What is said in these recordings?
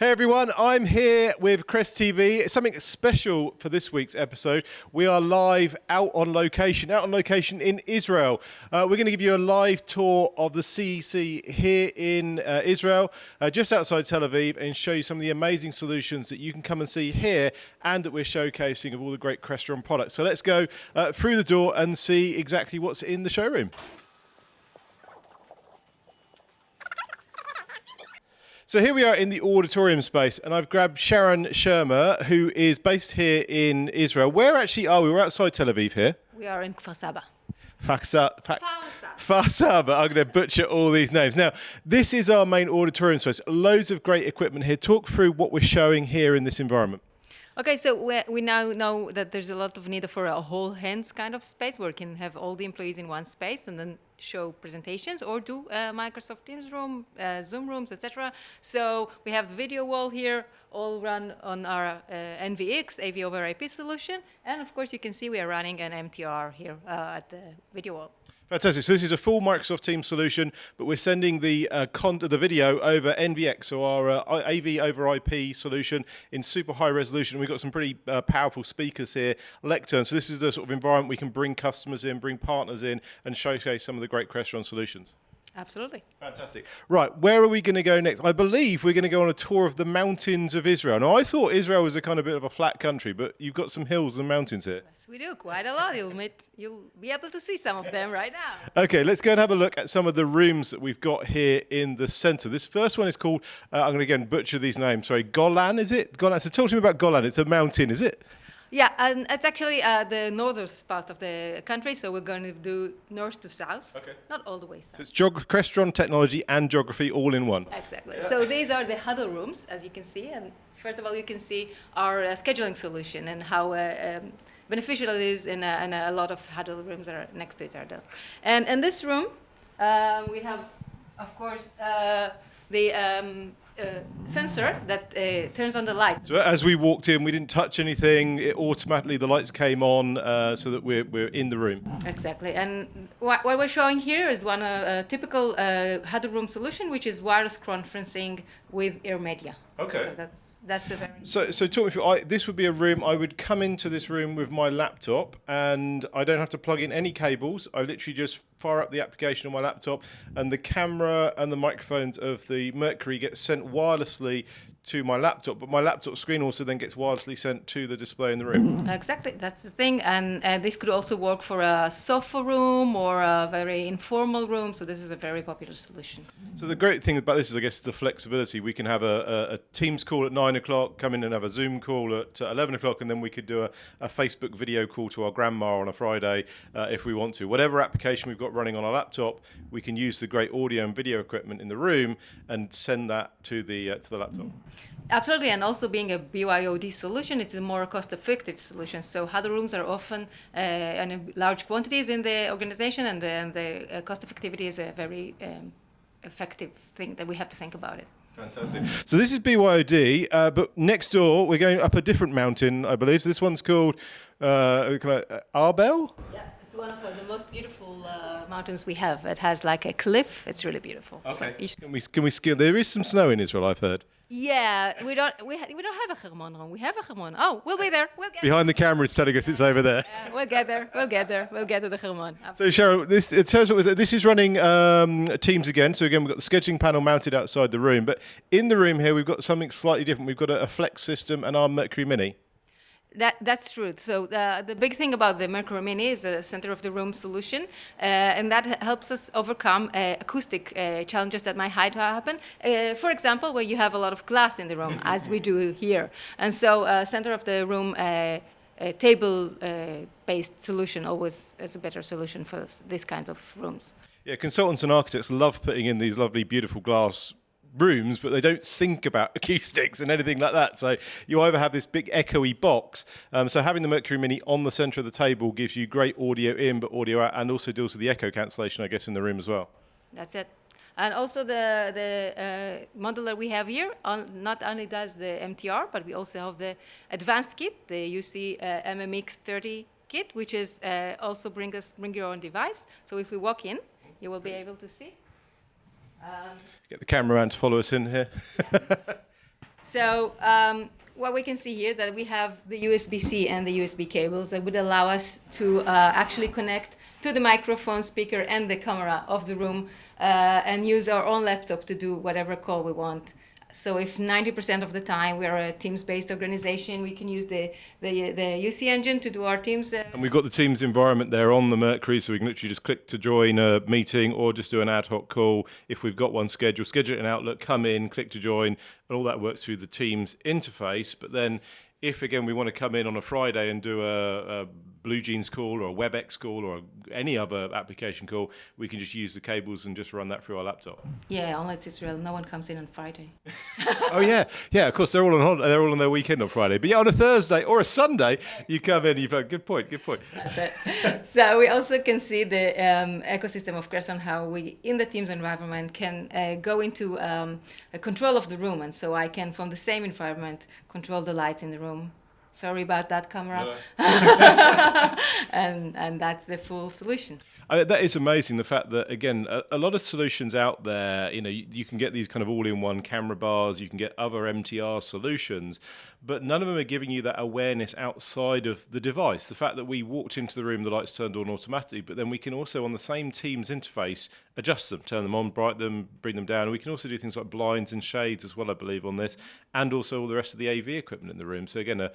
Hey everyone, I'm here with CresTV. It's something special for this week's episode. We are live out on location in Israel. We're going to give you a live tour of the CEC here in Israel, just outside Tel Aviv, and show you some of the amazing solutions that you can come and see here and that we're showcasing of all the great Crestron products. So let's go through the door and see exactly what's in the showroom. So here we are in the auditorium space, and I've grabbed Sharon Shemer, who is based here in Israel. Where actually are we? We're outside Tel Aviv here. We are in Kfar Sava. Kfar Sava. I'm going to butcher all these names. Now, this is our main auditorium space. Loads of great equipment here. Talk through what we're showing here in this environment. Okay, so we now know that there's a lot of need for a whole hands kind of space where we can have all the employees in one space and then show presentations or do Microsoft Teams room, Zoom rooms, etc. So we have the video wall here, all run on our NVX, AV over IP solution. And of course, you can see we are running an MTR here at the video wall. Fantastic. So this is a full Microsoft Teams solution, but we're sending the video over NVX, so our AV over IP solution in super high resolution. We've got some pretty powerful speakers here, lectern. So this is the sort of environment we can bring customers in, bring partners in, and showcase some of the great Crestron solutions. Absolutely. Fantastic. Right, where are we going to go next? I believe we're going to go on a tour of the mountains of Israel. Now, I thought Israel was a kind of bit of a flat country, but you've got some hills and mountains here. Yes, we do, quite a lot. You'll be able to see some of them right now. Okay, let's go and have a look at some of the rooms that we've got here in the center. This first one is called, I'm going to again butcher these names, sorry, Golan, is it? Golan. So talk to me about Golan. It's a mountain, is it? Yeah, and it's actually the northern part of the country, so we're going to do north to south, okay. Not all the way south. So it's Crestron technology and geography all in one. Exactly. Yeah. So these are the Huddle rooms, as you can see, and first of all, you can see our scheduling solution and how beneficial it is, and a lot of Huddle rooms are next to each other. And in this room, we have, of course, the sensor that turns on the lights. So as we walked in, we didn't touch anything. It automatically, the lights came on so that we're in the room. Exactly. And what we're showing here is one typical Huddle room solution, which is wireless conferencing with Air Media. Okay. So that's a very... So talk me through, this would be a room, I would come into this room with my laptop and I don't have to plug in any cables. I literally just fire up the application on my laptop and the camera and the microphones of the Mercury get sent wirelessly to my laptop, but my laptop screen also then gets wirelessly sent to the display in the room. Exactly, that's the thing. And this could also work for a sofa room or a very informal room. So this is a very popular solution. So the great thing about this is, I guess, the flexibility. We can have a Teams call at 9 o'clock, come in and have a Zoom call at 11 o'clock, and then we could do a Facebook video call to our grandma on a Friday if we want to. Whatever application we've got running on our laptop, we can use the great audio and video equipment in the room and send that to the laptop. Absolutely, and also being a BYOD solution, it's a more cost-effective solution. So Huddle rooms are often in large quantities in the organization, and the cost effectivity is a very effective thing that we have to think about it. Fantastic. So this is BYOD, but next door we're going up a different mountain, I believe. So this one's called Arbel? Yeah. One of the most beautiful mountains we have. It has like a cliff. It's really beautiful. Okay. So can we ski? There is some snow in Israel, I've heard. Yeah, we don't have a Hermon room. We have a Hermon. Oh, we'll be there. We'll get behind the camera is telling us it's over there. We'll get there. We'll get there. We'll get to the Hermon. So Sharon, this is running Teams again. So again, we've got the scheduling panel mounted outside the room, but in the room here we've got something slightly different. We've got a Flex system and our Mercury Mini. That's true. So the big thing about the Mercury Mini is the center of the room solution, and that helps us overcome acoustic challenges that might happen. For example, where you have a lot of glass in the room, as we do here. And so center of the room table-based solution always is a better solution for these kinds of rooms. Yeah, consultants and architects love putting in these lovely, beautiful glass rooms, but they don't think about acoustics and anything like that. So you either have this big echoey box. So having the Mercury Mini on the center of the table gives you great audio in, but audio out, and also deals with the echo cancellation, I guess, in the room as well. That's it. And also the model that we have here not only does the MTR, but we also have the advanced kit, the UC MMX30 kit, which is also bring your own device. So if we walk in, you will be able to see. Get the cameraman to follow us in here. So what we can see here that we have the USB-C and the USB cables that would allow us to actually connect to the microphone, speaker, and the camera of the room and use our own laptop to do whatever call we want. So if 90% of the time we are a Teams-based organization, we can use the UC engine to do our Teams. And we've got the Teams environment there on the Mercury, so we can literally just click to join a meeting or just do an ad hoc call. If we've got one scheduled, schedule it in Outlook, come in, click to join, and all that works through the Teams interface. But then if, again, we want to come in on a Friday and do a Blue Jeans call or a WebEx call or any other application call, we can just use the cables and just run that through our laptop. Yeah, unless Israel, no one comes in on Friday. Oh yeah, yeah. Of course, they're all on holiday. They're all on their weekend on Friday. But yeah, on a Thursday or a Sunday, you come in. You've had good point. Good point. That's it. So we also can see the ecosystem of Crestron, how we in the Teams environment can go into a control of the room, and so I can from the same environment control the lights in the room. Sorry about that, camera. No. and that's the full solution. That is amazing. The fact that, again, a lot of solutions out there, you can get these kind of all-in-one camera bars, you can get other MTR solutions, but none of them are giving you that awareness outside of the device. The fact that we walked into the room, the lights turned on automatically, but then we can also, on the same Teams interface, adjust them, turn them on, brighten them, bring them down. And we can also do things like blinds and shades as well, I believe, on this, and also all the rest of the AV equipment in the room. So again,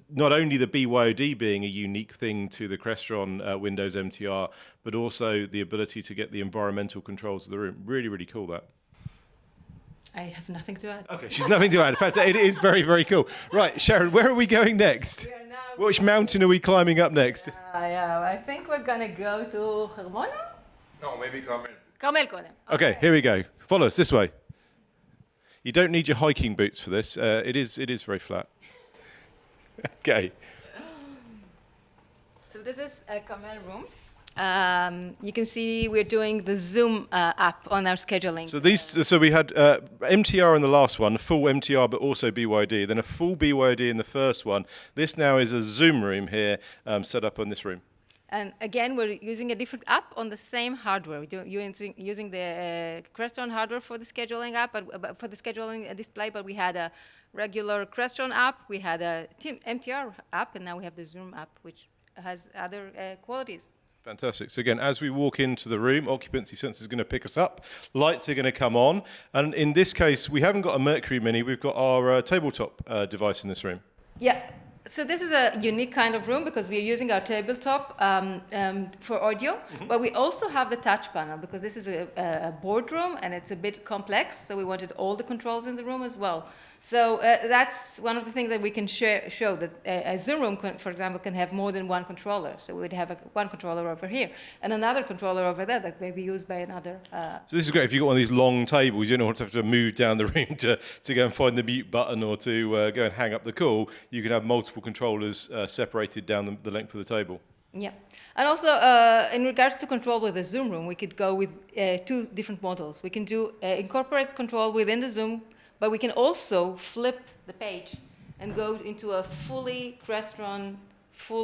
not only the BYOD being a unique thing to the Crestron Windows MTR, but also the ability to get the environmental controls of the room. Really, really cool, that. I have nothing to add. Okay, she's nothing to add. In fact, it is very, very cool. Right, Sharon, where are we going next? We are now Which mountain are we climbing up next? Yeah, I think we're going to go to Hermona? No, maybe Carmel. Carmel Kodem. Okay, here we go. Follow us this way. You don't need your hiking boots for this. It is very flat. Okay. So this is a Carmel room. You can see we're doing the Zoom app on our scheduling. So we had MTR in the last one, full MTR, but also BYD. Then a full BYD in the first one. This now is a Zoom room here, set up on this room. And again, we're using a different app on the same hardware. We're using the Crestron hardware for the scheduling app, but for the scheduling display. But we had a regular Crestron app, we had a MTR app, and now we have the Zoom app, which has other qualities. Fantastic. So again, as we walk into the room, occupancy sensor is going to pick us up. Lights are going to come on. And in this case, we haven't got a Mercury Mini. We've got our tabletop device in this room. Yeah. So this is a unique kind of room because we're using our tabletop for audio, but we also have the touch panel because this is a boardroom and it's a bit complex. So we wanted all the controls in the room as well. So that's one of the things that we can show that a Zoom room, for example, can have more than one controller. So we'd have one controller over here and another controller over there that may be used by another. So this is great. If you've got one of these long tables, you don't have to move down the room to go and find the mute button or to go and hang up the call. You can have multiple controllers separated down the length of the table. Yeah. And also, in regards to control with the Zoom room, we could go with two different models. We can do incorporate control within the Zoom, but we can also flip the page and go into a fully Crestron, just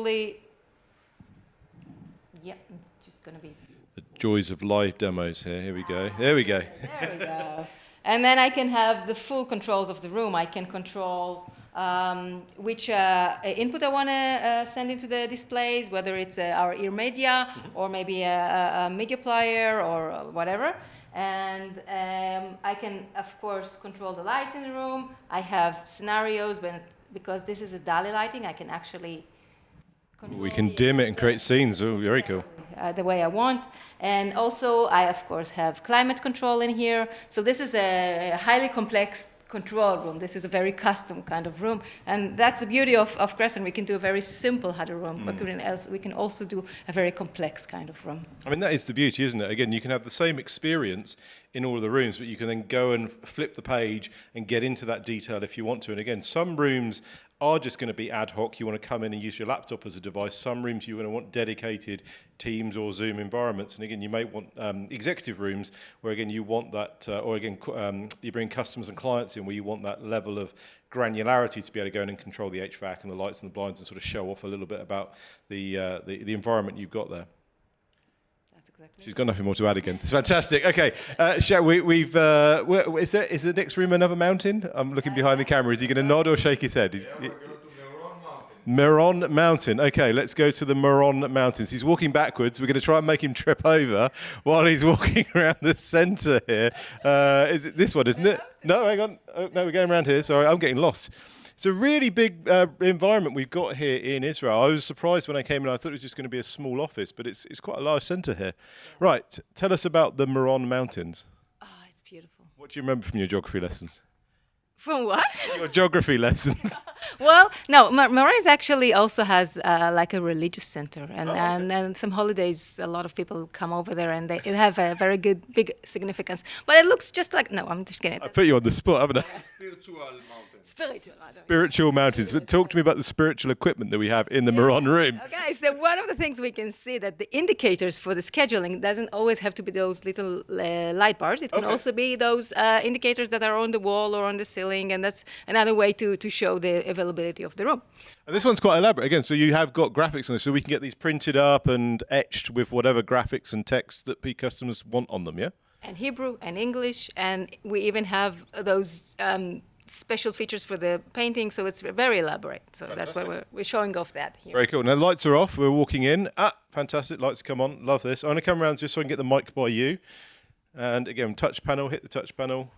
going to be. The joys of live demos here. Here we go. There we go. There we go. And then I can have the full controls of the room. I can control which input I want to send into the displays, whether it's our ear media or maybe a media player or whatever. And I can, of course, control the lights in the room. I have scenarios, because this is a DALI lighting, I can actually control We can dim it and create scenes. Oh, very cool. The way I want. And also, I, of course, have climate control in here. So this is a highly complex control room. This is a very custom kind of room. And that's the beauty of Crestron. We can do a very simple Huddle room, but we can also do a very complex kind of room. I mean, that is the beauty, isn't it? Again, you can have the same experience in all of the rooms, but you can then go and flip the page and get into that detail if you want to. And again, some rooms are just going to be ad hoc. You want to come in and use your laptop as a device. Some rooms you're going to want dedicated Teams or Zoom environments. And again, you may want executive rooms where, again, you want that, or again, you bring customers and clients in where you want that level of granularity to be able to go in and control the HVAC and the lights and the blinds and sort of show off a little bit about the environment you've got there. Exactly. She's got nothing more to add again. It's fantastic. Okay, Sharon, is the next room another mountain? I'm looking behind the camera. Is he going to nod or shake his head? We're going to Meron Mountain. Meron Mountain. Okay, let's go to the Meron Mountains. He's walking backwards. We're going to try and make him trip over while he's walking around the centre here. Is it this one, isn't it? No, hang on. Oh, no, we're going around here. Sorry, I'm getting lost. It's a really big environment we've got here in Israel. I was surprised when I came in. I thought it was just going to be a small office, but it's quite a large centre here. Right, tell us about the Meron Mountains. Oh, it's beautiful. What do you remember from your geography lessons? From what? Your geography lessons. Well, no, Marais actually also has like a religious center, and some holidays, a lot of people come over there, and it have a very good, big significance. But it looks just like, no, I'm just kidding. I put you on the spot, haven't I? Spiritual mountain. Spiritual. Spiritual mountains. But talk to me about the spiritual equipment that we have in the Meron room. Okay, so one of the things we can see that the indicators for the scheduling doesn't always have to be those little light bars. It can also be those indicators that are on the wall or on the ceiling, and that's another way to show the availability of the room. And this one's quite elaborate. Again, so you have got graphics on this, so we can get these printed up and etched with whatever graphics and text that customers want on them, yeah? And Hebrew and English, and we even have those special features for the painting, so it's very elaborate. So that's why we're showing off that here. Very cool. Now, lights are off. We're walking in. Fantastic. Lights come on. Love this. I'm going to come around just so I can get the mic by you. And again, touch panel. Hit the touch panel.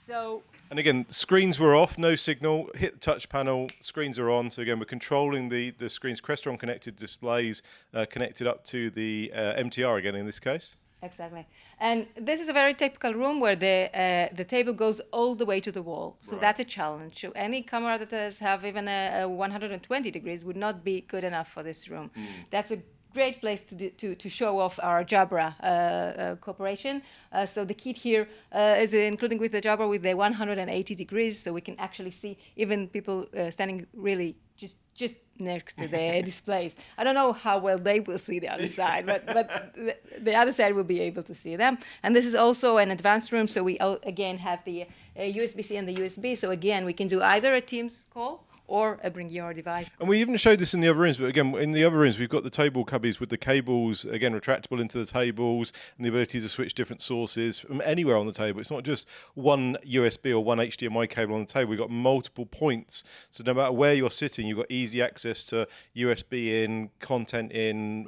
So... And again, screens were off, no signal. Hit the touch panel, screens are on. So again, we're controlling the screens. Crestron connected displays connected up to the MTR again in this case. Exactly. And this is a very typical room where the table goes all the way to the wall. So that's a challenge. So any camera that does have even a 120 degrees would not be good enough for this room. That's a great place to show off our Jabra cooperation. So the kit here is including with the Jabra with the 180 degrees, so we can actually see even people standing really just next to the displays. I don't know how well they will see the other side, but the other side will be able to see them. And this is also an advanced room, so we again have the USB-C and the USB. So again, we can do either a Teams call or bring your device. And we even showed this in the other rooms, but again, in the other rooms, we've got the table cubbies with the cables, again, retractable into the tables, and the ability to switch different sources from anywhere on the table. It's not just one USB or one HDMI cable on the table. We've got multiple points. So no matter where you're sitting, you've got easy access to USB in, content in,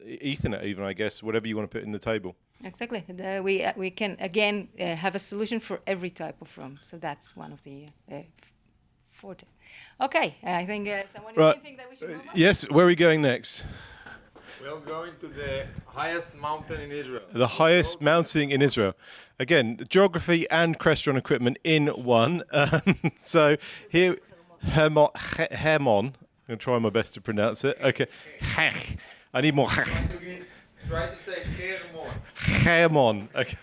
Ethernet even, I guess, whatever you want to put in the table. Exactly. We can, again, have a solution for every type of room. So that's one of the forte. Okay, I think someone is thinking that we should move on. Yes, where are we going next? We're going to the highest mountain in Israel. The highest mountain in Israel. Again, the geography and Crestron equipment in one. So here, Hermon. I'm going to try my best to pronounce it. Okay. I need more. Try to say Hermon. Hermon. Okay.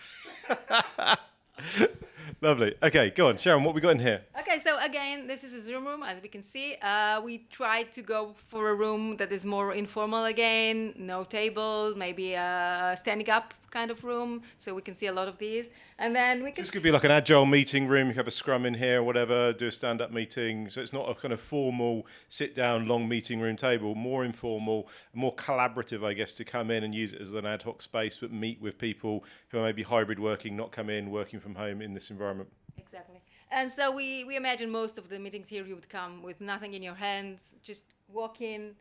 Lovely. Okay, go on. Sharon, what we got in here? Okay, so again, this is a Zoom room, as we can see. We tried to go for a room that is more informal again, no table, maybe a standing up kind of room, so we can see a lot of these. And then we can... This could be like an agile meeting room. You have a scrum in here or whatever, do a stand-up meeting. So it's not a kind of formal, sit-down, long meeting room table, more informal, more collaborative, I guess, to come in and use it as an ad hoc space, but meet with people who are maybe hybrid working, not come in, working from home in this environment. Exactly. And so we imagine most of the meetings here you would come with nothing in your hands, just walk in,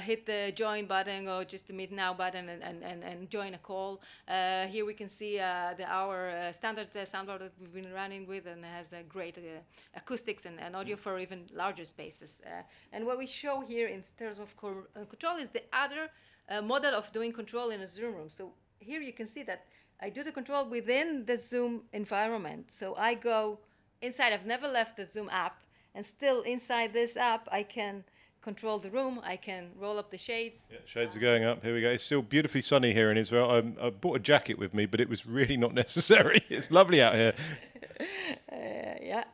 hit the join button or just the meet now button and join a call. Here we can see our standard soundbar that we've been running with, and has a great acoustics and audio for even larger spaces. And what we show here in terms of control is the other model of doing control in a Zoom room. So here you can see that I do the control within the Zoom environment. So I go inside. I've never left the Zoom app, and still inside this app I can control the room. I can roll up the shades. Yeah, shades are going up. Here we go. It's still beautifully sunny here in Israel. I bought a jacket with me, but it was really not necessary. It's lovely out here. Yeah.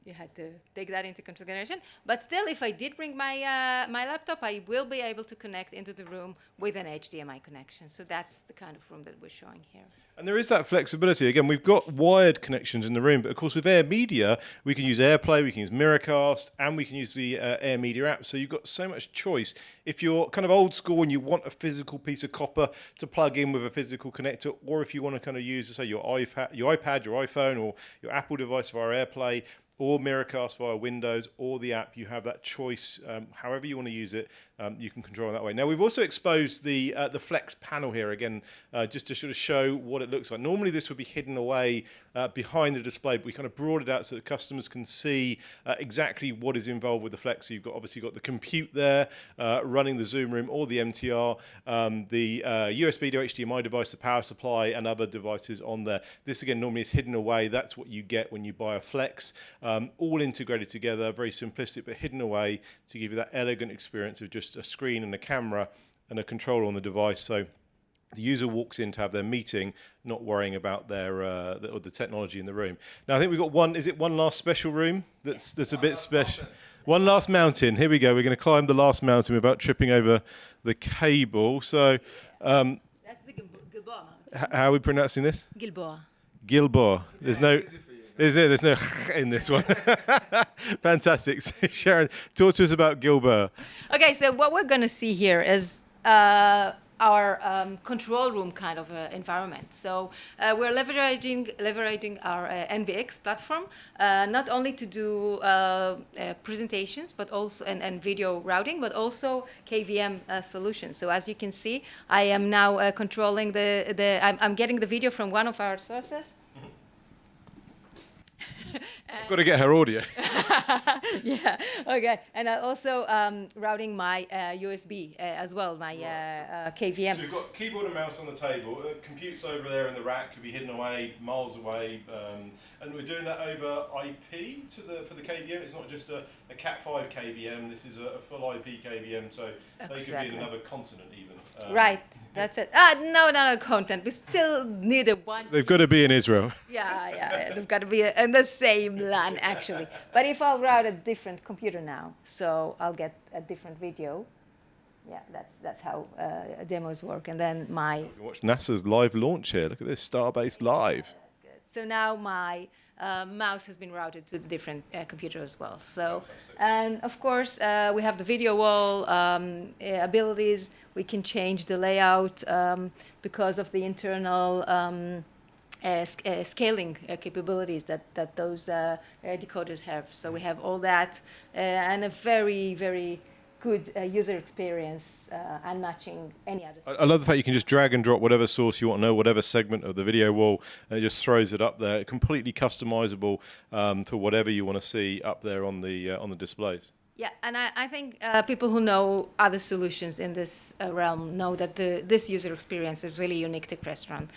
you had to take that into consideration. But still, if I did bring my my laptop, I will be able to connect into the room with an HDMI connection. So that's the kind of room that we're showing here. And there is that flexibility. Again, we've got wired connections in the room, but of course with Air Media, we can use AirPlay, we can use Miracast, and we can use the Air Media app. So you've got so much choice. If you're kind of old school and you want a physical piece of copper to plug in with a physical connector, or if you want to kind of use, say, your iPad, your iPhone, or your Apple device via AirPlay, or Miracast via Windows, or the app, you have that choice. However you want to use it, you can control it that way. Now, we've also exposed the Flex panel here, again, just to sort of show what it looks like. Normally, this would be hidden away behind the display, but we kind of brought it out so that customers can see exactly what is involved with the Flex. So you've got, obviously got the compute there, running the Zoom room or the MTR, the USB to HDMI device, the power supply, and other devices on there. This, again, normally is hidden away. That's what you get when you buy a Flex. All integrated together, very simplistic, but hidden away to give you that elegant experience of just a screen and a camera and a controller on the device. So the user walks in to have their meeting, not worrying about their the technology in the room. Now, I think we've got one. Is it one last special room that's a bit special? One last mountain. Here we go. We're going to climb the last mountain without tripping over the cable. So, That's the Gilboa mountain. how are we pronouncing this? Gilboa. Gilboa. There's no. There's no in this one. Fantastic. So Sharon, talk to us about Gilboa. Okay, so what we're going to see here is our control room kind of environment. So we're leveraging our NVX platform not only to do presentations, but also and video routing, but also KVM solutions. So as you can see, I am now controlling I'm getting the video from one of our sources. I've got to get her audio. Yeah, okay. And also routing my USB as well, my KVM. So we've got keyboard and mouse on the table. Compute's over there in the rack, could be hidden away, miles away. And we're doing that over IP for the KVM. It's not just a Cat5 KVM. This is a full IP KVM, so they could be in another continent even. Right, that's it. No, not a content. We still need a one. They've got to be in Israel. Yeah, they've got to be in the same LAN actually. But if I'll route a different computer now, so I'll get a different video. Yeah, that's how demos work. And then my. You can watch NASA's live launch here. Look at this, Starbase Live. So now my mouse has been routed to the different computer as well. So, and of course, we have the video wall abilities. We can change the layout because of the internal scaling capabilities that those decoders have. So we have all that and a very, very good user experience and matching any other. I love the fact you can just drag and drop whatever source you want to know, whatever segment of the video wall, and it just throws it up there. Completely customizable for whatever you want to see up there on the displays. Yeah, and I think people who know other solutions in this realm know that this user experience is really unique to Crestron.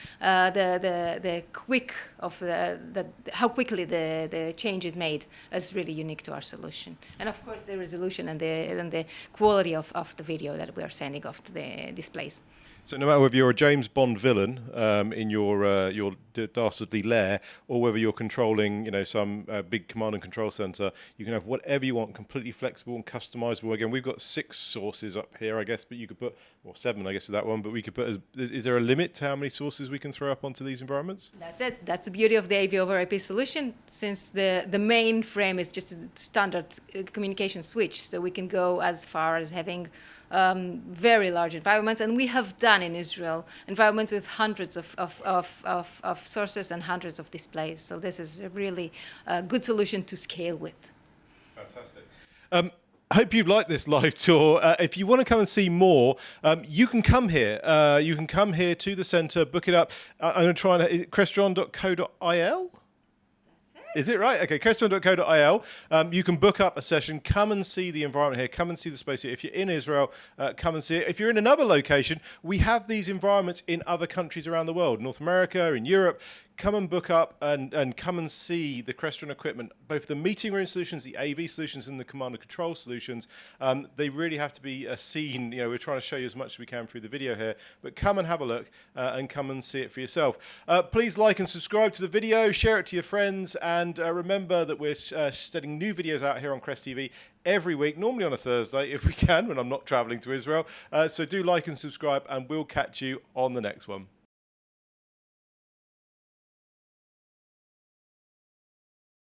How quickly the change is made is really unique to our solution. And of course, the resolution and the quality of the video that we are sending off to the displays. So no matter whether you're a James Bond villain in your dastardly lair, or whether you're controlling, some big command and control center, you can have whatever you want, completely flexible and customizable. Again, we've got 6 sources up here, I guess, but you could put, or 7, I guess, with that one. But we could put. Is there a limit to how many sources we can throw up onto these environments? That's it. That's the beauty of the AV over IP solution, since the main frame is just a standard communication switch, so we can go as far as having very large environments, and we have done in Israel environments with hundreds of sources and hundreds of displays. So this is a really good solution to scale with. Fantastic. I hope you've liked this live tour. If you want to come and see more, you can come here. You can come here to the centre, book it up. I'm going to try and crestron.co.il. Is it right? Okay, crestron.co.il. You can book up a session, come and see the environment here, come and see the space here. If you're in Israel, come and see it. If you're in another location, we have these environments in other countries around the world, North America, in Europe. come and book up and come and see the Crestron equipment, both the meeting room solutions, the AV solutions, and the command and control solutions. They really have to be seen. You know, we're trying to show you as much as we can through the video here, but come and have a look and come and see it for yourself. Please like and subscribe to the video, share it to your friends, and remember that we're setting new videos out here on CresTV every week, normally on a Thursday if we can, when I'm not traveling to Israel. So do like and subscribe, and we'll catch you on the next one.